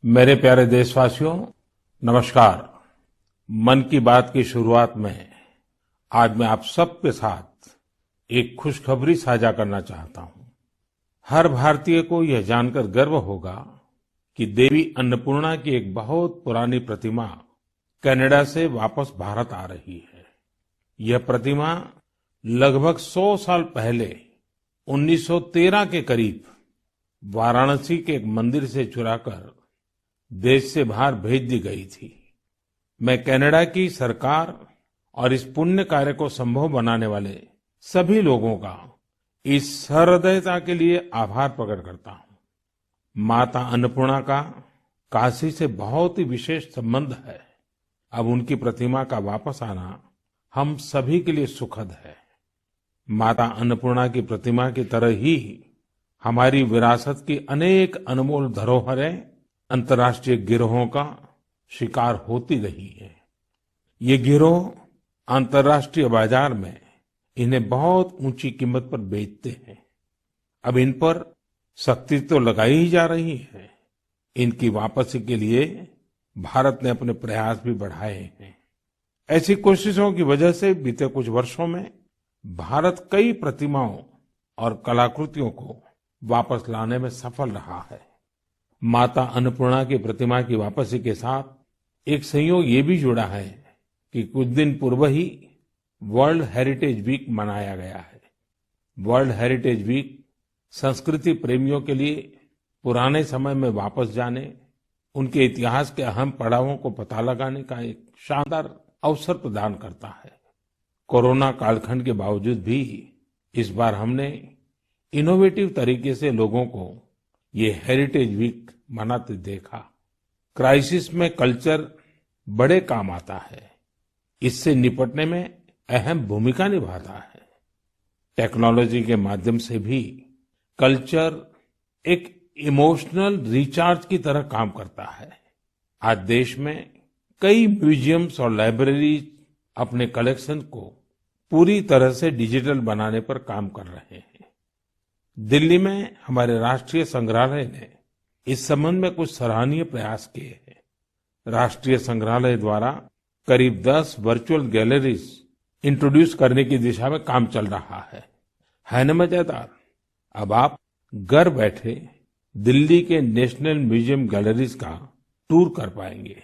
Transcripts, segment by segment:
मेरे प्यारे देशवासियों, नमस्कार। मन की बात की शुरुआत में आज मैं आप सबके साथ एक खुशखबरी साझा करना चाहता हूं। हर भारतीय को यह जानकर गर्व होगा कि देवी अन्नपूर्णा की एक बहुत पुरानी प्रतिमा कनाडा से वापस भारत आ रही है। यह प्रतिमा लगभग 100 साल पहले 1913 के करीब वाराणसी के एक मंदिर से चुराकर देश से बाहर भेज दी गई थी। मैं कनाडा की सरकार और इस पुण्य कार्य को संभव बनाने वाले सभी लोगों का इस सहृदयता के लिए आभार प्रकट करता हूं। माता अन्नपूर्णा का काशी से बहुत ही विशेष संबंध है। अब उनकी प्रतिमा का वापस आना हम सभी के लिए सुखद है। माता अन्नपूर्णा की प्रतिमा की तरह ही हमारी विरासत की अनेक अनमोल धरोहरें अंतर्राष्ट्रीय गिरोहों का शिकार होती रही है। ये गिरोह अंतर्राष्ट्रीय बाजार में इन्हें बहुत ऊंची कीमत पर बेचते हैं। अब इन पर सख्ती तो लगाई ही जा रही है। इनकी वापसी के लिए भारत ने अपने प्रयास भी बढ़ाए हैं। ऐसी कोशिशों की वजह से बीते कुछ वर्षों में भारत कई प्रतिमाओं और कलाकृतियों को वापस लाने में सफल रहा है। माता अन्नपूर्णा की प्रतिमा की वापसी के साथ एक संयोग ये भी जुड़ा है कि कुछ दिन पूर्व ही वर्ल्ड हेरिटेज वीक मनाया गया है। वर्ल्ड हेरिटेज वीक संस्कृति प्रेमियों के लिए पुराने समय में वापस जाने, उनके इतिहास के अहम पड़ावों को पता लगाने का एक शानदार अवसर प्रदान करता है। कोरोना कालखंड के बावजूद भी इस बार हमने इनोवेटिव तरीके से लोगों को ये हेरिटेज वीक मनाते देखा। क्राइसिस में कल्चर बड़े काम आता है। इससे निपटने में अहम भूमिका निभाता है। टेक्नोलॉजी के माध्यम से भी कल्चर एक इमोशनल रिचार्ज की तरह काम करता है। आज देश में कई म्यूजियम्स और लाइब्रेरीज अपने कलेक्शन को पूरी तरह से डिजिटल बनाने पर काम कर रहे हैं। दिल्ली में हमारे राष्ट्रीय संग्रहालय ने इस संबंध में कुछ सराहनीय प्रयास किए हैं। राष्ट्रीय संग्रहालय द्वारा करीब 10 वर्चुअल गैलरीज इंट्रोड्यूस करने की दिशा में काम चल रहा है न मजेदार? अब आप घर बैठे दिल्ली के नेशनल म्यूजियम गैलरीज का टूर कर पाएंगे,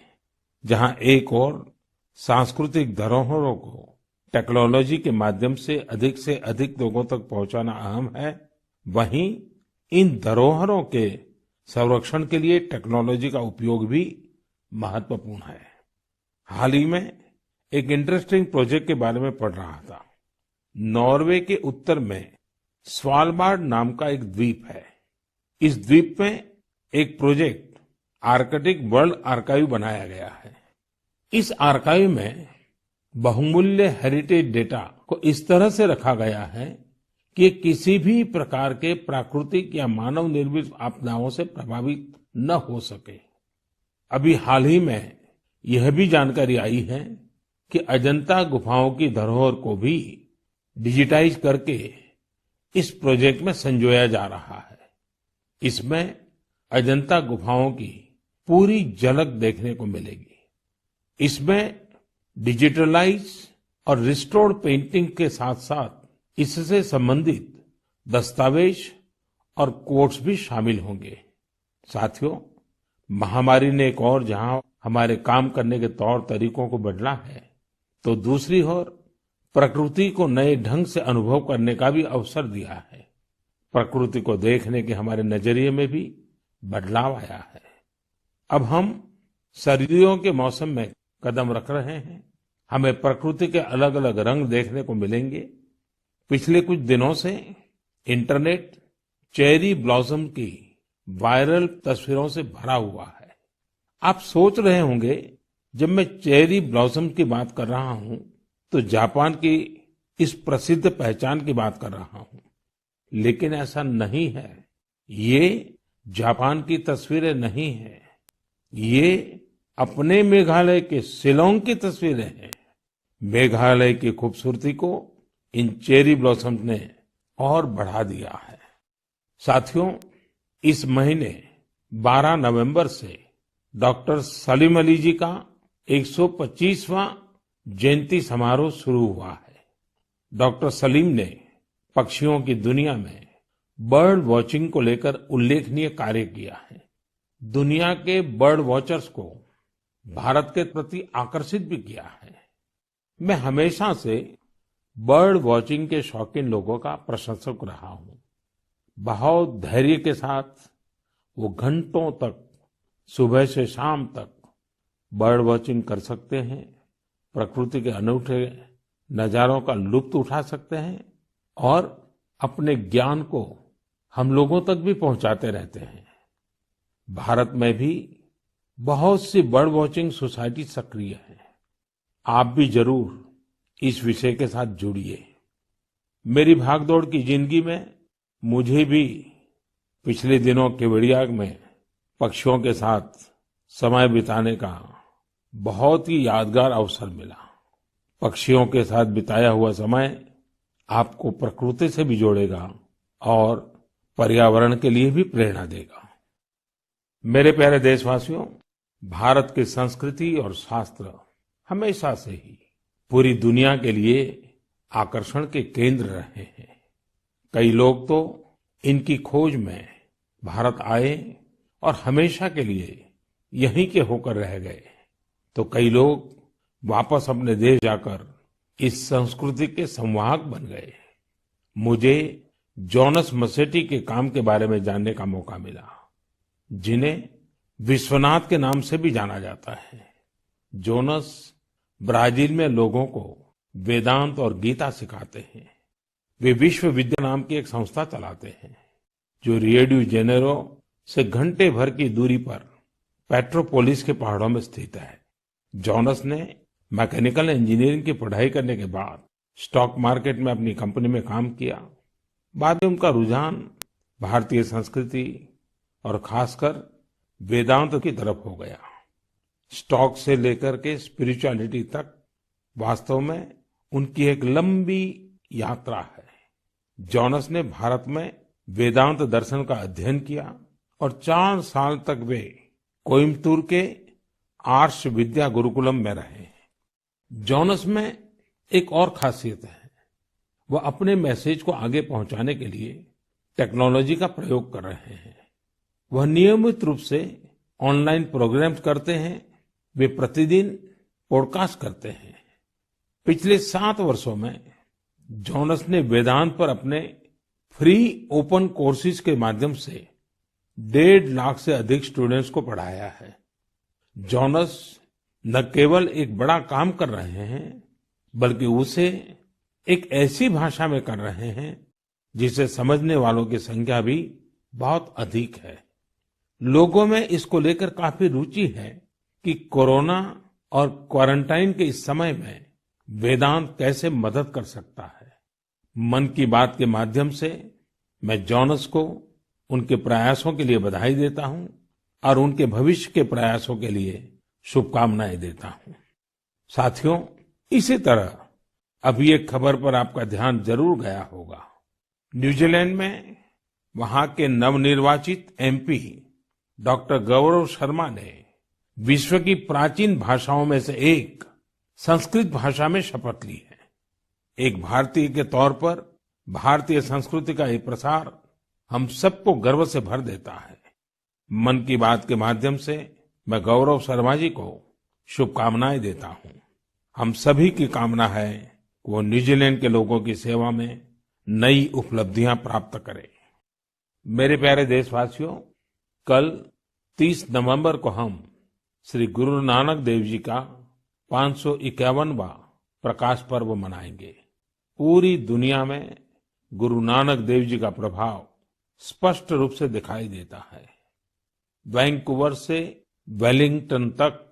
जहां एक और सांस्कृतिक धरोहरों को टेक्नोलॉजी के माध्यम से अधिक लोगों तक पहुंचाना अहम है। वहीं इन धरोहरों के संरक्षण के लिए टेक्नोलॉजी का उपयोग भी महत्वपूर्ण है। हाल ही में एक इंटरेस्टिंग प्रोजेक्ट के बारे में पढ़ रहा था। नॉर्वे के उत्तर में स्वालबार्ड नाम का एक द्वीप है। इस द्वीप में एक प्रोजेक्ट आर्कटिक वर्ल्ड आर्काइव बनाया गया है। इस आर्काइव में बहुमूल्य हेरिटेज डेटा को इस तरह से रखा गया है कि ये किसी भी प्रकार के प्राकृतिक या मानव निर्मित आपदाओं से प्रभावित न हो सके। अभी हाल ही में यह भी जानकारी आई है कि अजंता गुफाओं की धरोहर को भी डिजिटाइज करके इस प्रोजेक्ट में संजोया जा रहा है। इसमें अजंता गुफाओं की पूरी झलक देखने को मिलेगी। इसमें डिजिटलाइज और रिस्टोर्ड पेंटिंग के साथ साथ इससे संबंधित दस्तावेज और कोट्स भी शामिल होंगे। साथियों, महामारी ने एक और जहां हमारे काम करने के तौर तरीकों को बदला है, तो दूसरी ओर प्रकृति को नए ढंग से अनुभव करने का भी अवसर दिया है। प्रकृति को देखने के हमारे नजरिए में भी बदलाव आया है। अब हम सर्दियों के मौसम में कदम रख रहे हैं। हमें प्रकृति के अलग अलग रंग देखने को मिलेंगे। पिछले कुछ दिनों से इंटरनेट चेरी ब्लॉसम की वायरल तस्वीरों से भरा हुआ है। आप सोच रहे होंगे, जब मैं चेरी ब्लॉसम की बात कर रहा हूं तो जापान की इस प्रसिद्ध पहचान की बात कर रहा हूं, लेकिन ऐसा नहीं है। ये जापान की तस्वीरें नहीं है, ये अपने मेघालय के शिलांग की तस्वीरें हैं। मेघालय की खूबसूरती को इन चेरी ब्लॉसम्स ने और बढ़ा दिया है। साथियों, इस महीने 12 नवंबर से डॉक्टर सलीम अली जी का 125वां जयंती समारोह शुरू हुआ है। डॉक्टर सलीम ने पक्षियों की दुनिया में बर्ड वॉचिंग को लेकर उल्लेखनीय कार्य किया है। दुनिया के बर्ड वॉचर्स को भारत के प्रति आकर्षित भी किया है। मैं हमेशा से बर्ड वॉचिंग के शौकीन लोगों का प्रशंसक रहा हूं। बहुत धैर्य के साथ वो घंटों तक, सुबह से शाम तक बर्ड वॉचिंग कर सकते हैं, प्रकृति के अनूठे नजारों का लुत्फ उठा सकते हैं और अपने ज्ञान को हम लोगों तक भी पहुंचाते रहते हैं। भारत में भी बहुत सी बर्ड वॉचिंग सोसाइटी सक्रिय है। आप भी जरूर इस विषय के साथ जुड़िए। मेरी भागदौड़ की जिंदगी में मुझे भी पिछले दिनों केवड़िया में पक्षियों के साथ समय बिताने का बहुत ही यादगार अवसर मिला। पक्षियों के साथ बिताया हुआ समय आपको प्रकृति से भी जोड़ेगा और पर्यावरण के लिए भी प्रेरणा देगा। मेरे प्यारे देशवासियों, भारत की संस्कृति और शास्त्र हमेशा से ही पूरी दुनिया के लिए आकर्षण के केंद्र रहे हैं। कई लोग तो इनकी खोज में भारत आए और हमेशा के लिए यहीं के होकर रह गए, तो कई लोग वापस अपने देश जाकर इस संस्कृति के संवाहक बन गए। मुझे जोनास मसेट्टी के काम के बारे में जानने का मौका मिला, जिन्हें विश्वनाथ के नाम से भी जाना जाता है। जोनास ब्राजील में लोगों को वेदांत और गीता सिखाते हैं। वे विश्व विद्या नाम की एक संस्था चलाते हैं, जो रियो डी जेनेरो से घंटे भर की दूरी पर पेट्रोपोलिस के पहाड़ों में स्थित है। जोनास ने मैकेनिकल इंजीनियरिंग की पढ़ाई करने के बाद स्टॉक मार्केट में अपनी कंपनी में काम किया। बाद में उनका रुझान भारतीय संस्कृति और खासकर वेदांत की तरफ हो गया। स्टॉक से लेकर के स्पिरिचुअलिटी तक वास्तव में उनकी एक लंबी यात्रा है। जोनास ने भारत में वेदांत दर्शन का अध्ययन किया और 4 साल तक वे कोयम्बतूर के आर्ष विद्या गुरुकुलम में रहे। जोनास में एक और खासियत है, वह अपने मैसेज को आगे पहुंचाने के लिए टेक्नोलॉजी का प्रयोग कर रहे हैं। वह नियमित रूप से ऑनलाइन प्रोग्राम्स करते हैं। वे प्रतिदिन पॉडकास्ट करते हैं। पिछले 7 वर्षों में जोनास ने वेदांत पर अपने फ्री ओपन कोर्सेज के माध्यम से 1.5 लाख से अधिक स्टूडेंट्स को पढ़ाया है। जोनास न केवल एक बड़ा काम कर रहे हैं, बल्कि उसे एक ऐसी भाषा में कर रहे हैं जिसे समझने वालों की संख्या भी बहुत अधिक है। लोगों में इसको लेकर काफी रुचि है कि कोरोना और क्वारंटाइन के इस समय में वेदांत कैसे मदद कर सकता है। मन की बात के माध्यम से मैं जोनास को उनके प्रयासों के लिए बधाई देता हूं और उनके भविष्य के प्रयासों के लिए शुभकामनाएं देता हूं। साथियों, इसी तरह अभी एक खबर पर आपका ध्यान जरूर गया होगा। न्यूजीलैंड में वहां के नवनिर्वाचित एमपी डॉक्टर गौरव शर्मा ने विश्व की प्राचीन भाषाओं में से एक संस्कृत भाषा में शपथ ली है। एक भारतीय के तौर पर भारतीय संस्कृति का ये प्रसार हम सबको गर्व से भर देता है। मन की बात के माध्यम से मैं गौरव शर्मा जी को शुभकामनाएं देता हूं। हम सभी की कामना है कि वो न्यूजीलैंड के लोगों की सेवा में नई उपलब्धियां प्राप्त करें। मेरे प्यारे देशवासियों, कल 30 नवंबर को हम श्री गुरु नानक देव जी का 551वां प्रकाश पर्व मनाएंगे। पूरी दुनिया में गुरु नानक देव जी का प्रभाव स्पष्ट रूप से दिखाई देता है। वैंकूवर से वेलिंगटन तक,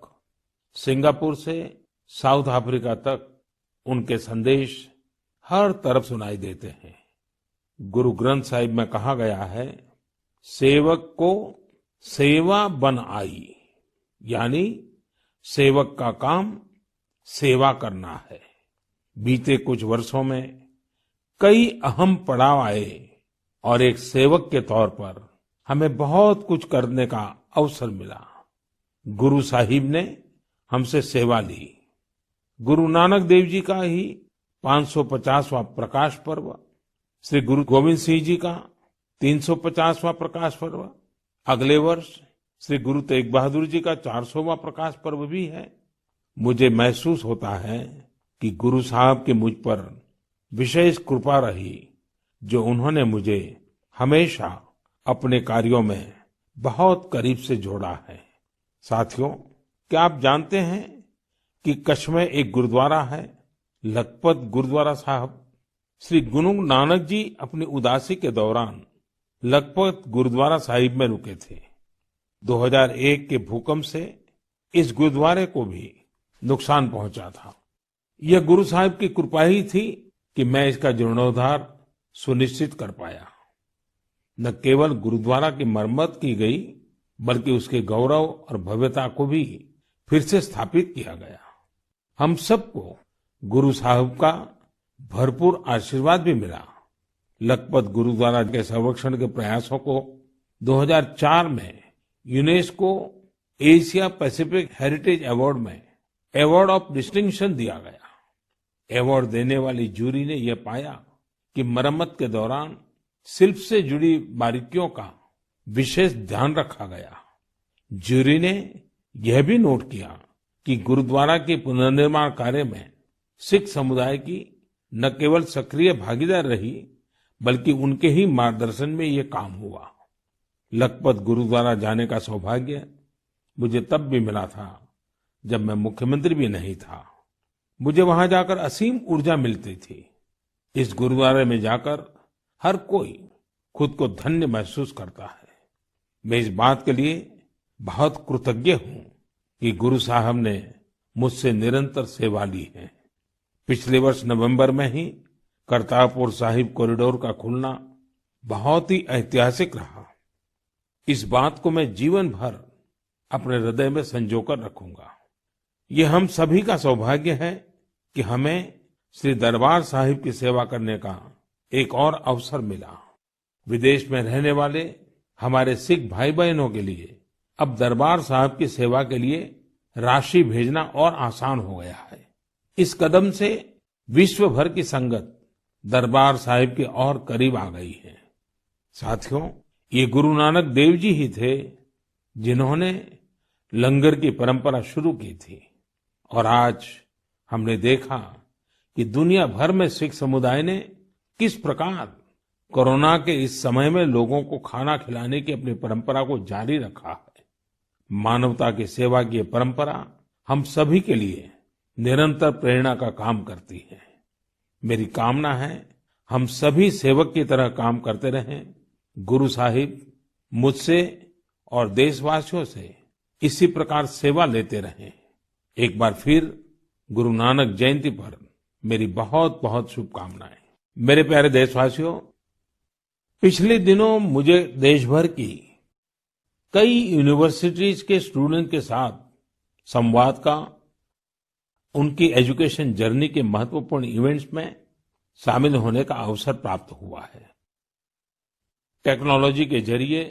सिंगापुर से साउथ अफ्रीका तक उनके संदेश हर तरफ सुनाई देते हैं। गुरु ग्रंथ साहिब में कहा गया है, सेवक को सेवा बन आई, यानी सेवक का काम सेवा करना है। बीते कुछ वर्षों में कई अहम पड़ाव आए और एक सेवक के तौर पर हमें बहुत कुछ करने का अवसर मिला। गुरु साहिब ने हमसे सेवा ली। गुरु नानक देव जी का ही 550वां प्रकाश पर्व, श्री गुरु गोविंद सिंह जी का 350वां प्रकाश पर्व, अगले वर्ष श्री गुरु तेग बहादुर जी का 400वां प्रकाश पर्व भी है। मुझे महसूस होता है कि गुरु साहब की मुझ पर विशेष कृपा रही, जो उन्होंने मुझे हमेशा अपने कार्यों में बहुत करीब से जोड़ा है। साथियों, क्या आप जानते हैं कि कच्छ में एक गुरुद्वारा है, लखपत गुरुद्वारा साहब। श्री गुरु नानक जी अपनी उदासी के दौरान लखपत गुरुद्वारा साहिब में रुके थे। 2001 के भूकंप से इस गुरुद्वारे को भी नुकसान पहुंचा था। यह गुरु साहिब की कृपा ही थी कि मैं इसका जीर्णोद्धार सुनिश्चित कर पाया। न केवल गुरुद्वारा की मरम्मत की गई, बल्कि उसके गौरव और भव्यता को भी फिर से स्थापित किया गया। हम सबको गुरु साहब का भरपूर आशीर्वाद भी मिला। लखपत गुरुद्वारा के संरक्षण के प्रयासों को 2004 में UNESCO Asia Pacific heritage award में अवार्ड ऑफ डिस्टिंक्शन दिया गया। अवार्ड देने वाली जूरी ने यह पाया कि मरम्मत के दौरान शिल्प से जुड़ी बारीकियों का विशेष ध्यान रखा गया। जूरी ने यह भी नोट किया कि गुरुद्वारा के पुनर्निर्माण कार्य में सिख समुदाय की न केवल सक्रिय भागीदारी रही, बल्कि उनके ही मार्गदर्शन में ये काम हुआ। लखपत गुरुद्वारा जाने का सौभाग्य मुझे तब भी मिला था जब मैं मुख्यमंत्री भी नहीं था। मुझे वहां जाकर असीम ऊर्जा मिलती थी। इस गुरुद्वारे में जाकर हर कोई खुद को धन्य महसूस करता है। मैं इस बात के लिए बहुत कृतज्ञ हूं कि गुरु साहब ने मुझसे निरंतर सेवा ली है। पिछले वर्ष नवंबर में ही करतारपुर साहिब कॉरिडोर का खुलना बहुत ही ऐतिहासिक रहा। इस बात को मैं जीवन भर अपने हृदय में संजोकर रखूंगा। ये हम सभी का सौभाग्य है कि हमें श्री दरबार साहिब की सेवा करने का एक और अवसर मिला। विदेश में रहने वाले हमारे सिख भाई बहनों के लिए अब दरबार साहिब की सेवा के लिए राशि भेजना और आसान हो गया है। इस कदम से विश्व भर की संगत दरबार साहिब के और करीब आ गई है। साथियों, ये गुरु नानक देव जी ही थे जिन्होंने लंगर की परंपरा शुरू की थी, और आज हमने देखा कि दुनिया भर में सिख समुदाय ने किस प्रकार कोरोना के इस समय में लोगों को खाना खिलाने की अपनी परंपरा को जारी रखा है। मानवता की सेवा की ये परंपरा हम सभी के लिए निरंतर प्रेरणा का काम करती है। मेरी कामना है हम सभी सेवक की तरह काम करते रहें। गुरु साहिब मुझसे और देशवासियों से इसी प्रकार सेवा लेते रहें। एक बार फिर गुरु नानक जयंती पर मेरी बहुत बहुत शुभकामनाएं। मेरे प्यारे देशवासियों, पिछले दिनों मुझे देश भर की कई यूनिवर्सिटीज के स्टूडेंट के साथ संवाद का, उनकी एजुकेशन जर्नी के महत्वपूर्ण इवेंट्स में शामिल होने का अवसर प्राप्त हुआ है। टेक्नोलॉजी के जरिए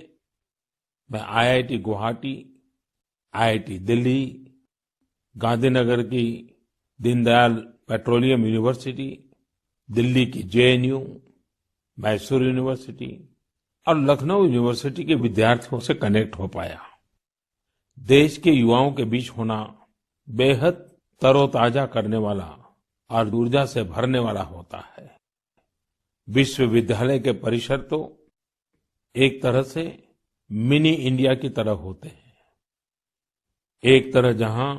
मैं आईआईटी गुवाहाटी, आईआईटी दिल्ली, गांधीनगर की दीनदयाल पेट्रोलियम यूनिवर्सिटी, दिल्ली की जेएनयू, मैसूर यूनिवर्सिटी और लखनऊ यूनिवर्सिटी के विद्यार्थियों से कनेक्ट हो पाया। देश के युवाओं के बीच होना बेहद तरोताजा करने वाला और ऊर्जा से भरने वाला होता है। विश्वविद्यालय के परिसर तो एक तरह से मिनी इंडिया की तरह होते हैं। एक तरह जहां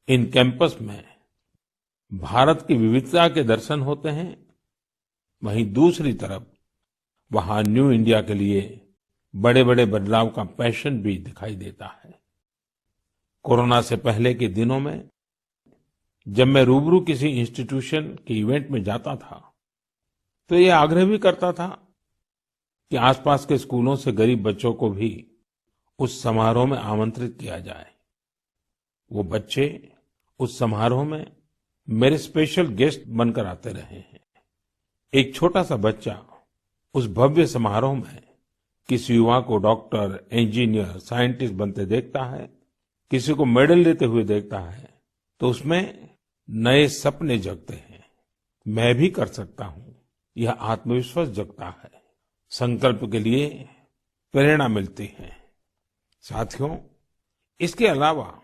इन कैंपस में भारत की विविधता के दर्शन होते हैं, वहीं दूसरी तरफ वहां न्यू इंडिया के लिए बड़े बड़े बदलाव का पैशन भी दिखाई देता है। कोरोना से पहले के दिनों में जब मैं रूबरू किसी इंस्टीट्यूशन के इवेंट में जाता था, तो ये आग्रह भी करता था कि आसपास के स्कूलों से गरीब बच्चों को भी उस समारोह में आमंत्रित किया जाए। वो बच्चे उस समारोह में मेरे स्पेशल गेस्ट बनकर आते रहे हैं। एक छोटा सा बच्चा उस भव्य समारोह में किसी युवा को डॉक्टर, इंजीनियर, साइंटिस्ट बनते देखता है किसी को मेडल लेते हुए देखता है तो उसमें नए सपने जगते हैं। मैं भी कर सकता हूँ, यह आत्मविश्वास जगता है। संकल्प के लिए प्रेरणा मिलती है। साथियों, इसके अलावा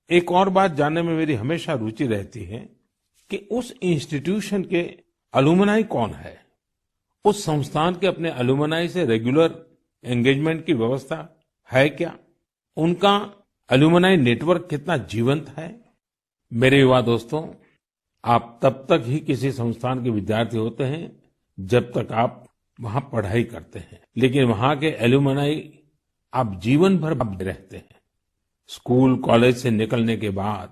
एक और बात जानने में मेरी हमेशा रुचि रहती है कि उस इंस्टीट्यूशन के अलुमनाई कौन है। उस संस्थान के अपने अलुमनाई से रेगुलर एंगेजमेंट की व्यवस्था है क्या? उनका अलुमनाई नेटवर्क कितना जीवंत है? मेरे युवा दोस्तों, आप तब तक ही किसी संस्थान के विद्यार्थी होते हैं जब तक आप वहां पढ़ाई करते हैं, लेकिन वहां के अलुमनाई आप जीवन भर रहते हैं। स्कूल कॉलेज से निकलने के बाद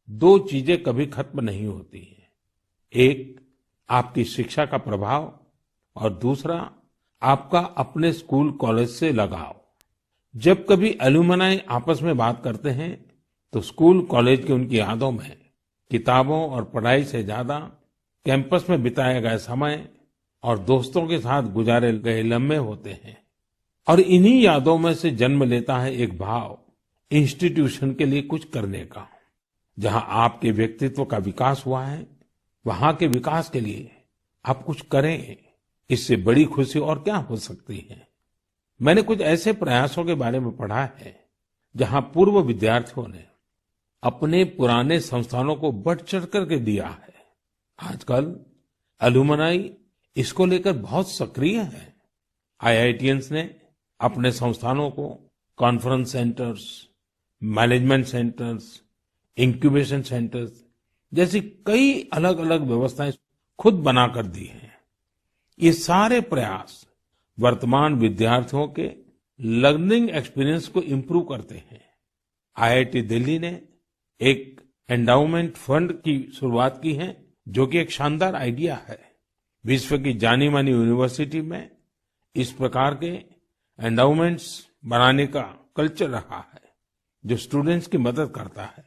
दो चीजें कभी खत्म नहीं होती हैं। एक, आपकी शिक्षा का प्रभाव, और दूसरा, आपका अपने स्कूल कॉलेज से लगाव। जब कभी अलुमनाई आपस में बात करते हैं तो स्कूल कॉलेज की उनकी यादों में किताबों और पढ़ाई से ज्यादा कैंपस में बिताया गया समय और दोस्तों के साथ गुजारे गए लम्हे होते हैं। और इन्हीं यादों में से जन्म लेता है एक भाव इंस्टीट्यूशन के लिए कुछ करने का। जहां आपके व्यक्तित्व का विकास हुआ है, वहां के विकास के लिए आप कुछ करें। इससे बड़ी खुशी और क्या हो सकती है? मैंने कुछ ऐसे प्रयासों के बारे में पढ़ा है जहां पूर्व विद्यार्थियों ने अपने पुराने संस्थानों को बढ़ चढ़ करके दिया है। आजकल अलुमनाई इसको लेकर बहुत सक्रिय है। आईआईटियंस ने अपने संस्थानों को conference centres, management centres, incubation centres जैसी कई अलग अलग व्यवस्थाएं खुद बनाकर दी हैं। ये सारे प्रयास वर्तमान विद्यार्थियों के लर्निंग एक्सपीरियंस को इम्प्रूव करते हैं। आईआईटी दिल्ली ने एक एंडाउमेंट फंड की शुरुआत की है, जो कि एक शानदार आइडिया है। विश्व की जानी मानी यूनिवर्सिटी में इस प्रकार के एंडाउमेंट्स बनाने का कल्चर रहा है, जो स्टूडेंट्स की मदद करता है।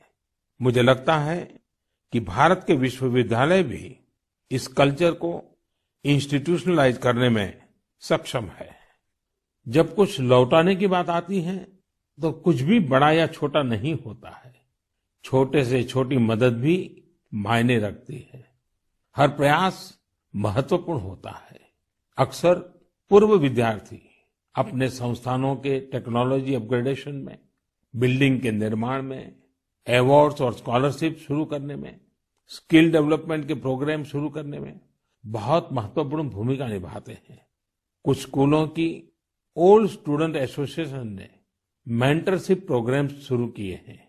मुझे लगता है कि भारत के विश्वविद्यालय भी इस कल्चर को इंस्टीट्यूशनलाइज करने में सक्षम है। जब कुछ लौटाने की बात आती है तो कुछ भी बड़ा या छोटा नहीं होता है। छोटे से छोटी मदद भी मायने रखती है। हर प्रयास महत्वपूर्ण होता है। अक्सर पूर्व विद्यार्थी अपने संस्थानों के टेक्नोलॉजी अपग्रेडेशन में, बिल्डिंग के निर्माण में, अवार्ड्स और स्कॉलरशिप शुरू करने में, स्किल डेवलपमेंट के प्रोग्राम शुरू करने में बहुत महत्वपूर्ण भूमिका निभाते हैं। कुछ स्कूलों की ओल्ड स्टूडेंट एसोसिएशन ने मेंटरशिप प्रोग्राम शुरू किए हैं।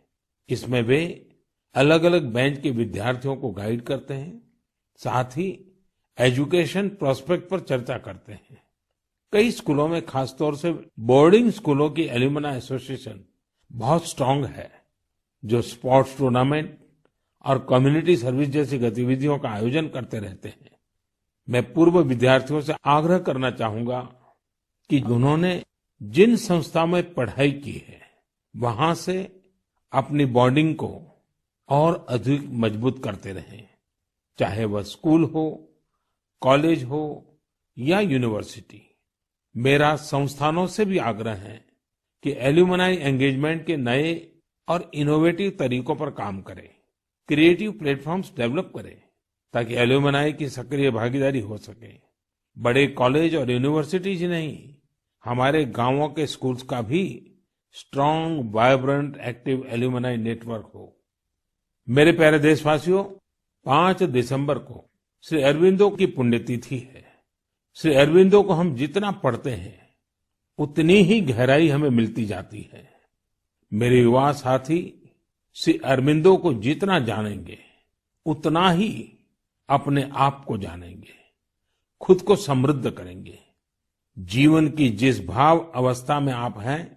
इसमें वे अलग अलग बैच के विद्यार्थियों को गाइड करते हैं, साथ ही एजुकेशन प्रोस्पेक्ट पर चर्चा करते हैं। कई स्कूलों में, खासतौर से बोर्डिंग स्कूलों की एल्यूमनाई एसोसिएशन बहुत स्ट्रांग है, जो स्पोर्ट्स टूर्नामेंट और कम्युनिटी सर्विस जैसी गतिविधियों का आयोजन करते रहते हैं। मैं पूर्व विद्यार्थियों से आग्रह करना चाहूंगा कि उन्होंने जिन संस्था में पढ़ाई की है, वहां से अपनी बॉन्डिंग को और अधिक मजबूत करते रहें। चाहे वह स्कूल हो, कॉलेज हो या यूनिवर्सिटी। मेरा संस्थानों से भी आग्रह है कि एल्यूमनाई एंगेजमेंट के नए और इनोवेटिव तरीकों पर काम करें, क्रिएटिव प्लेटफॉर्म्स डेवलप करें, ताकि एल्यूमनाई की सक्रिय भागीदारी हो सके। बड़े कॉलेज और यूनिवर्सिटीज नहीं, हमारे गांवों के स्कूल्स का भी strong, vibrant, active alumni network हो। मेरे प्यारे देशवासियों, 5 दिसंबर को श्री अरबिंदो की पुण्यतिथि है। श्री अरबिंदो को हम जितना पढ़ते हैं, उतनी ही गहराई हमें मिलती जाती है। मेरे युवा साथी श्री अरबिंदो को जितना जानेंगे, उतना ही अपने आप को जानेंगे, खुद को समृद्ध करेंगे। जीवन की जिस भाव अवस्था में आप हैं,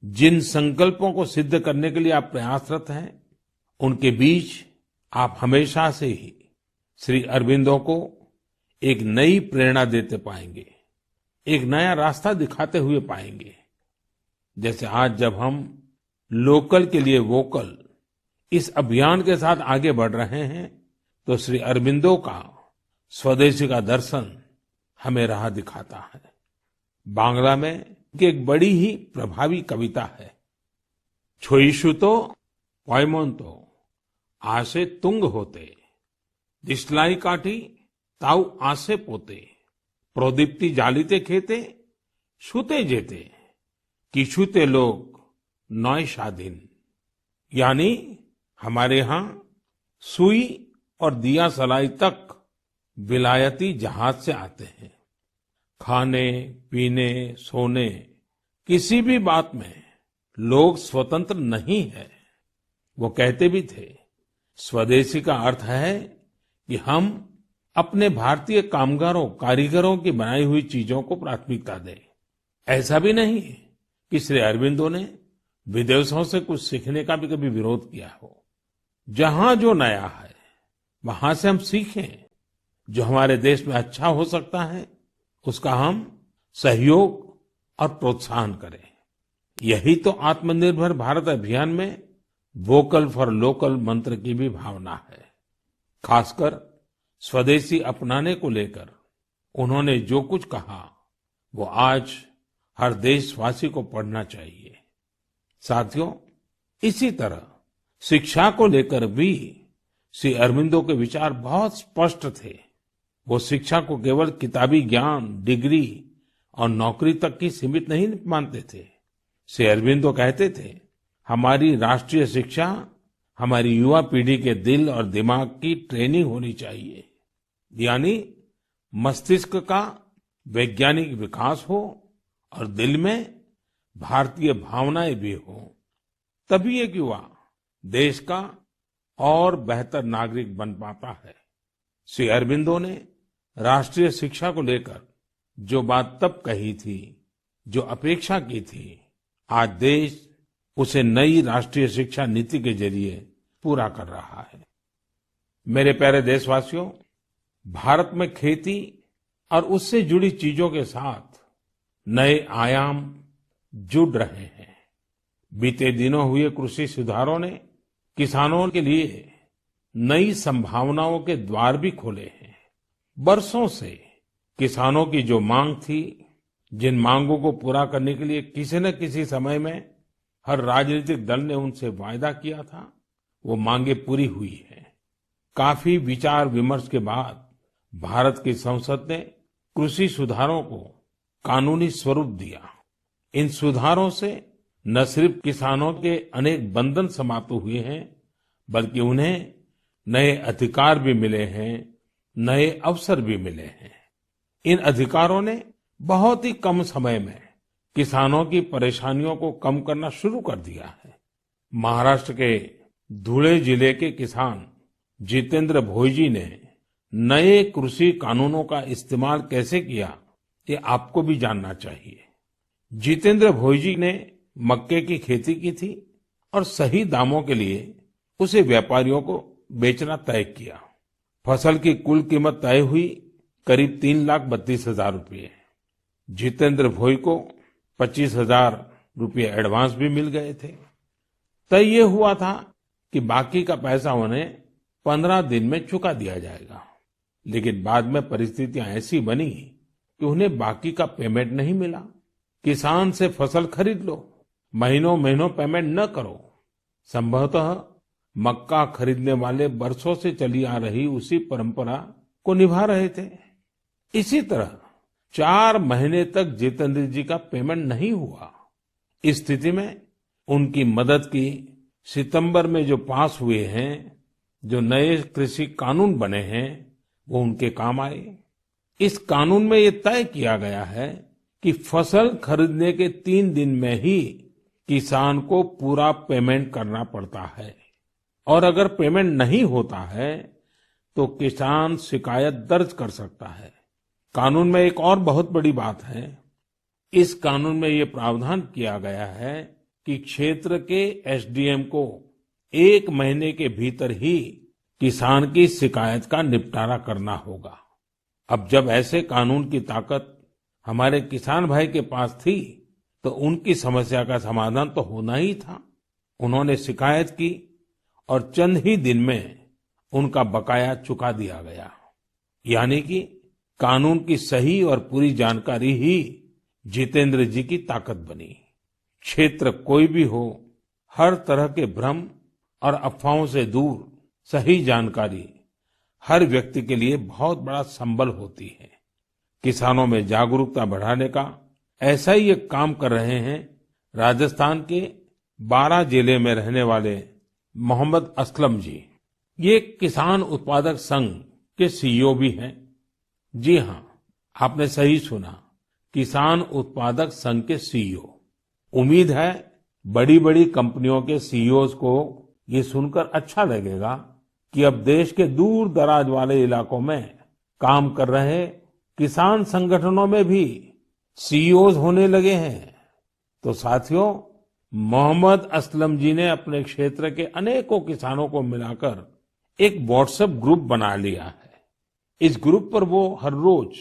जिन संकल्पों को सिद्ध करने के लिए आप प्रयासरत हैं, उनके बीच आप हमेशा से ही श्री अरबिंदो को एक नई प्रेरणा देते पाएंगे, एक नया रास्ता दिखाते हुए पाएंगे। जैसे आज जब हम लोकल के लिए वोकल इस अभियान के साथ आगे बढ़ रहे हैं, तो श्री अरबिंदो का स्वदेशी का दर्शन हमें राह दिखाता है। बांग्ला में एक बड़ी ही प्रभावी कविता है। छोईशुतो पॉयमोन्तो आसे तुंग होते दिस्लाई काठी ताऊ आसे पोते प्रोदीप्ति जालिते खेते छूते जेते किछुते लोग नॉय शादीन। यानी हमारे यहाँ सुई और दिया सलाई तक विलायती जहाज से आते हैं। खाने पीने सोने किसी भी बात में लोग स्वतंत्र नहीं है। वो कहते भी थे स्वदेशी का अर्थ है कि हम अपने भारतीय कामगारों कारीगरों की बनाई हुई चीजों को प्राथमिकता दें। ऐसा भी नहीं कि श्री अरबिंदो ने विदेशों से कुछ सीखने का भी कभी विरोध किया हो। जहां जो नया है वहां से हम सीखें। जो हमारे देश में अच्छा हो सकता है उसका हम सहयोग और प्रोत्साहन करें। यही तो आत्मनिर्भर भारत अभियान में वोकल फॉर लोकल मंत्र की भी भावना है। खासकर स्वदेशी अपनाने को लेकर उन्होंने जो कुछ कहा वो आज हर देशवासी को पढ़ना चाहिए। साथियों, इसी तरह शिक्षा को लेकर भी श्री अरबिंदो के विचार बहुत स्पष्ट थे। वो शिक्षा को केवल किताबी ज्ञान, डिग्री और नौकरी तक की सीमित नहीं मानते थे। श्री अरबिंदो कहते थे हमारी राष्ट्रीय शिक्षा हमारी युवा पीढ़ी के दिल और दिमाग की ट्रेनिंग होनी चाहिए। यानी मस्तिष्क का वैज्ञानिक विकास हो और दिल में भारतीय भावनाएं भी हो। तभी एक युवा देश का और बेहतर नागरिक बन पाता है। श्री अरबिंदो ने राष्ट्रीय शिक्षा को लेकर जो बात तब कही थी, जो अपेक्षा की थी, आज देश उसे नई राष्ट्रीय शिक्षा नीति के जरिए पूरा कर रहा है। मेरे प्यारे देशवासियों, भारत में खेती और उससे जुड़ी चीजों के साथ नए आयाम जुड़ रहे हैं। बीते दिनों हुए कृषि सुधारों ने किसानों के लिए नई संभावनाओं के द्वार भी खोले हैं। बरसों से किसानों की जो मांग थी, जिन मांगों को पूरा करने के लिए किसी न किसी समय में हर राजनीतिक दल ने उनसे वायदा किया था, वो मांगे पूरी हुई हैं। काफी विचार विमर्श के बाद भारत की संसद ने कृषि सुधारों को कानूनी स्वरूप दिया। इन सुधारों से न सिर्फ किसानों के अनेक बंधन समाप्त हुए हैं, बल्कि उन्हें नए अधिकार भी मिले हैं, नए अवसर भी मिले हैं। इन अधिकारों ने बहुत ही कम समय में किसानों की परेशानियों को कम करना शुरू कर दिया है। महाराष्ट्र के धुले जिले के किसान जितेंद्र भोईजी ने नए कृषि कानूनों का इस्तेमाल कैसे किया, ये आपको भी जानना चाहिए। जितेंद्र भोईजी ने मक्के की खेती की थी और सही दामों के लिए उसे व्यापारियों को बेचना तय किया। फसल की कुल कीमत तय हुई करीब 3,32,000 रुपये। जितेंद्र भोई को 25,000 रुपये एडवांस भी मिल गए थे। तय ये हुआ था कि बाकी का पैसा उन्हें 15 दिन में चुका दिया जाएगा। लेकिन बाद में परिस्थितियां ऐसी बनी कि उन्हें बाकी का पेमेंट नहीं मिला। किसान से फसल खरीद लो, महीनों महीनों पेमेंट न करो। संभवतः मक्का खरीदने वाले बरसों से चली आ रही उसी परंपरा को निभा रहे थे। इसी तरह 4 महीने तक जितेंद्र जी का पेमेंट नहीं हुआ। इस स्थिति में उनकी मदद की सितंबर में जो पास हुए हैं, जो नए कृषि कानून बने हैं, वो उनके काम आए। इस कानून में ये तय किया गया है कि फसल खरीदने के 3 दिन में ही किसान को पूरा पेमेंट करना पड़ता है और अगर पेमेंट नहीं होता है तो किसान शिकायत दर्ज कर सकता है। कानून में एक और बहुत बड़ी बात है। इस कानून में ये प्रावधान किया गया है कि क्षेत्र के एसडीएम को 1 महीने के भीतर ही किसान की शिकायत का निपटारा करना होगा। अब जब ऐसे कानून की ताकत हमारे किसान भाई के पास थी तो उनकी समस्या का समाधान तो होना ही था। उन्होंने शिकायत की और चंद ही दिन में उनका बकाया चुका दिया गया। यानी कि कानून की सही और पूरी जानकारी ही जितेंद्र जी की ताकत बनी। क्षेत्र कोई भी हो, हर तरह के भ्रम और अफवाहों से दूर सही जानकारी हर व्यक्ति के लिए बहुत बड़ा संबल होती है। किसानों में जागरूकता बढ़ाने का ऐसा ही एक काम कर रहे हैं राजस्थान के बारां जिले में रहने वाले मोहम्मद असलम जी। ये किसान उत्पादक संघ के सीईओ भी हैं। जी हाँ, आपने सही सुना, किसान उत्पादक संघ के सीईओ। उम्मीद है बड़ी बड़ी कंपनियों के सीईओज को ये सुनकर अच्छा लगेगा कि अब देश के दूर दराज वाले इलाकों में काम कर रहे किसान संगठनों में भी सीईओज होने लगे हैं। तो साथियों, मोहम्मद असलम जी ने अपने क्षेत्र के अनेकों किसानों को मिलाकर एक व्हाट्सएप ग्रुप बना लिया है। इस ग्रुप पर वो हर रोज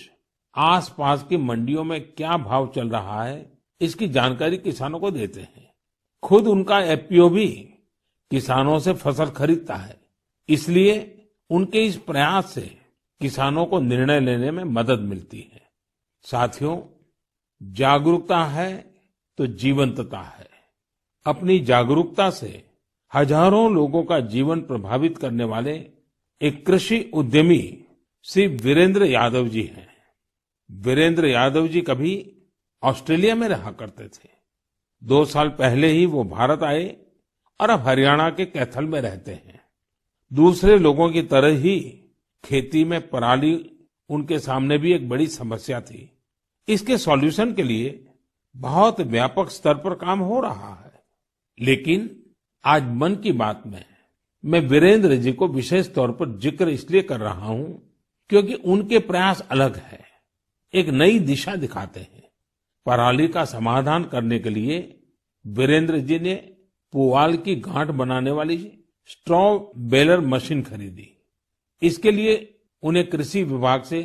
आसपास की मंडियों में क्या भाव चल रहा है, इसकी जानकारी किसानों को देते हैं। खुद उनका एफपीओ भी किसानों से फसल खरीदता है। इसलिए उनके इस प्रयास से किसानों को निर्णय लेने में मदद मिलती है। साथियों, जागरूकता है तो जीवंतता है। अपनी जागरूकता से हजारों लोगों का जीवन प्रभावित करने वाले एक कृषि उद्यमी श्री वीरेंद्र यादव जी हैं। वीरेंद्र यादव जी कभी ऑस्ट्रेलिया में रहा करते थे। 2 साल पहले ही वो भारत आए और अब हरियाणा के कैथल में रहते हैं। दूसरे लोगों की तरह ही खेती में पराली उनके सामने भी एक बड़ी समस्या थी। इसके सॉल्यूशन के लिए बहुत व्यापक स्तर पर काम हो रहा है। लेकिन आज मन की बात में मैं वीरेंद्र जी को विशेष तौर पर जिक्र इसलिए कर रहा हूं क्योंकि उनके प्रयास अलग है, एक नई दिशा दिखाते हैं। पराली का समाधान करने के लिए वीरेंद्र जी ने पुआल की गांठ बनाने वाली स्ट्रॉ बेलर मशीन खरीदी। इसके लिए उन्हें कृषि विभाग से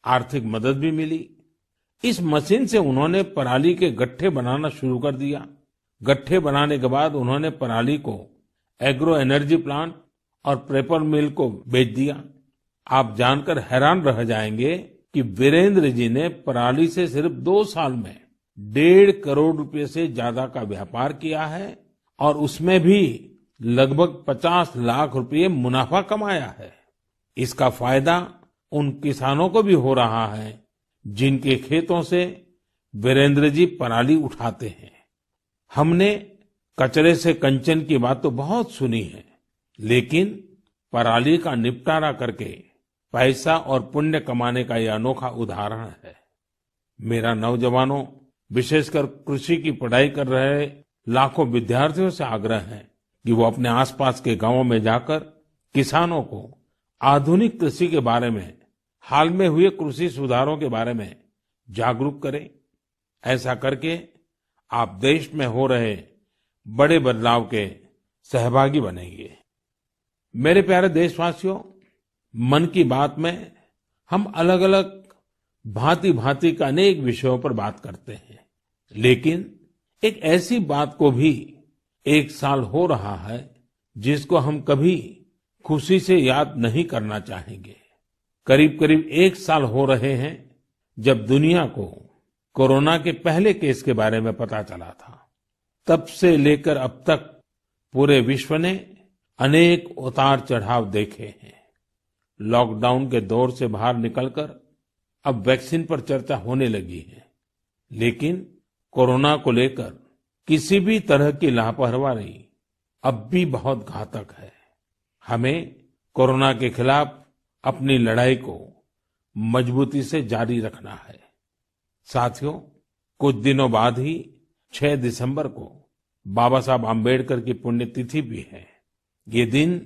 आर्थिक मदद भी मिली। इस मशीन से उन्होंने पराली के गट्ठे बनाना शुरू कर दिया। गट्ठे बनाने के बाद उन्होंने पराली को एग्रो एनर्जी प्लांट और पेपर मिल को बेच दिया। आप जानकर हैरान रह जाएंगे कि वीरेंद्र जी ने पराली से सिर्फ 2 साल में 1.5 करोड़ रुपए से ज्यादा का व्यापार किया है और उसमें भी लगभग 50 लाख रुपए मुनाफा कमाया है। इसका फायदा उन किसानों को भी हो रहा है जिनके खेतों से वीरेंद्र जी पराली उठाते हैं। हमने कचरे से कंचन की बात तो बहुत सुनी है, लेकिन पराली का निपटारा करके पैसा और पुण्य कमाने का यह अनोखा उदाहरण है। मेरा नौजवानों, विशेषकर कृषि की पढ़ाई कर रहे लाखों विद्यार्थियों से आग्रह है कि वो अपने आसपास के गांवों में जाकर किसानों को आधुनिक कृषि के बारे में, हाल में हुए कृषि सुधारों के बारे में जागरूक करें। ऐसा करके आप देश में हो रहे बड़े बदलाव के सहभागी बनेंगे। मेरे प्यारे देशवासियों, मन की बात में हम अलग अलग भांति भांति के अनेक विषयों पर बात करते हैं, लेकिन एक ऐसी बात को भी 1 साल हो रहा है जिसको हम कभी खुशी से याद नहीं करना चाहेंगे। करीब करीब 1 साल हो रहे हैं जब दुनिया को कोरोना के पहले केस के बारे में पता चला था। तब से लेकर अब तक पूरे विश्व ने अनेक उतार चढ़ाव देखे हैं। लॉकडाउन के दौर से बाहर निकलकर अब वैक्सीन पर चर्चा होने लगी है, लेकिन कोरोना को लेकर किसी भी तरह की लापरवाही अब भी बहुत घातक है। हमें कोरोना के खिलाफ अपनी लड़ाई को मजबूती से जारी रखना है। साथियों, कुछ दिनों बाद ही 6 दिसंबर को बाबा साहब आम्बेडकर की पुण्यतिथि भी है। ये दिन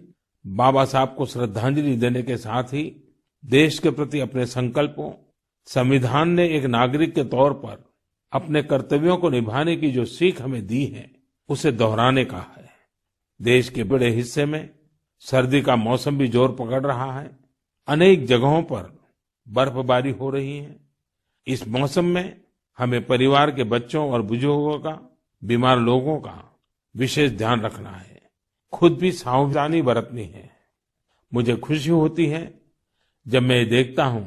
बाबा साहब को श्रद्धांजलि देने के साथ ही देश के प्रति अपने संकल्पों, संविधान ने एक नागरिक के तौर पर अपने कर्तव्यों को निभाने की जो सीख हमें दी है, उसे दोहराने का है। देश के बड़े हिस्से में सर्दी का मौसम भी जोर पकड़ रहा है। अनेक जगहों पर बर्फबारी हो रही है। इस मौसम में हमें परिवार के बच्चों और बुजुर्गों का, बीमार लोगों का विशेष ध्यान रखना है। खुद भी सावधानी बरतनी है। मुझे खुशी होती है जब मैं ये देखता हूं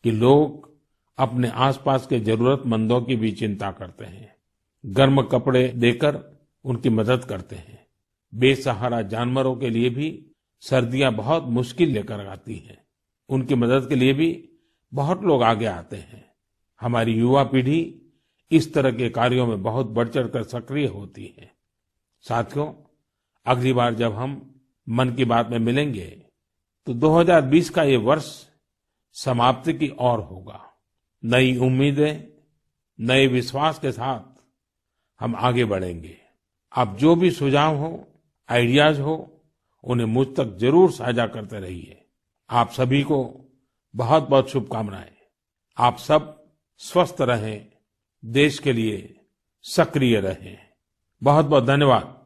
कि लोग अपने आसपास के जरूरतमंदों की भी चिंता करते हैं। गर्म कपड़े देकर उनकी मदद करते हैं। बेसहारा जानवरों के लिए भी सर्दियां बहुत मुश्किल लेकर आती हैं। उनकी मदद के लिए भी बहुत लोग आगे आते हैं। हमारी युवा पीढ़ी इस तरह के कार्यों में बहुत बढ़-चढ़ कर सक्रिय होती है। साथियों, अगली बार जब हम मन की बात में मिलेंगे तो 2020 का ये वर्ष समाप्ति की ओर होगा। नई उम्मीदें, नए विश्वास के साथ हम आगे बढ़ेंगे। आप जो भी सुझाव हो, आइडियाज हो, उन्हें मुझ तक जरूर साझा करते रहिए। आप सभी को बहुत बहुत शुभकामनाएं। आप सब स्वस्थ रहें, देश के लिए सक्रिय रहें। बहुत बहुत धन्यवाद।